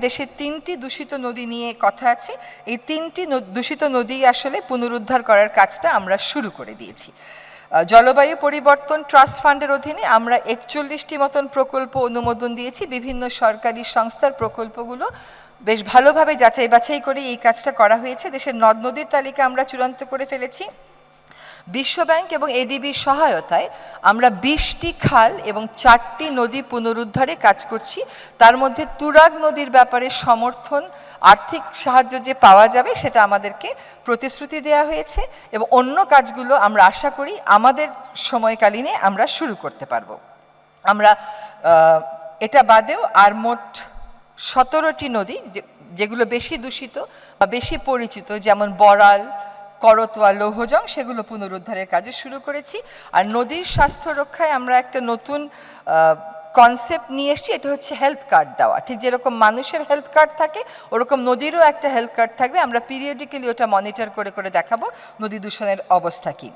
দেশে 3টি দূষিত নদী নিয়ে কথা আছে। এই 3টি দূষিত নদী আসলে পুনরুদ্ধার করার কাজটা আমরা শুরু করে দিয়েছি। জলবায়ু পরিবর্তন ট্রাস্ট ফান্ডের অধীনে আমরা 41টি মতন প্রকল্প অনুমোদন দিয়েছি। বিভিন্ন সরকারি সংস্থার প্রকল্পগুলো বেশ ভালোভাবে যাচাই বাছাই করে এই কাজটা করা হয়েছে। দেশের নদ নদীর তালিকা আমরা চূড়ান্ত করে ফেলেছি। বিশ্বব্যাংক এবং এডিবির সহায়তায় আমরা 20টি খাল এবং 4টি নদী পুনরুদ্ধারে কাজ করছি। তার মধ্যে তুরাগ নদীর ব্যাপারে সমর্থন, আর্থিক সাহায্য যে পাওয়া যাবে সেটা আমাদেরকে প্রতিশ্রুতি দেওয়া হয়েছে, এবং অন্য কাজগুলো আমরা আশা করি আমাদের সময়কালীনে আমরা শুরু করতে পারব। আমরা এটা বাদেও আর মোট 17টি নদী যেগুলো বেশি দূষিত বা বেশি পরিচিত, যেমন বড়াল, করতোয়া, লৌহজং, সেগুলো পুনরুদ্ধারের কাজও শুরু করেছি। আর নদীর স্বাস্থ্য রক্ষায় আমরা একটা নতুন কনসেপ্ট নিয়ে এসেছি, এটা হচ্ছে হেলথ কার্ড দেওয়া। ঠিক যেরকম মানুষের হেলথ কার্ড থাকে, ওরকম নদীরও একটা হেলথ কার্ড থাকবে। আমরা পিরিয়ডিক্যালি ওটা মনিটর করে করে দেখাবো নদী দূষণের অবস্থা কী।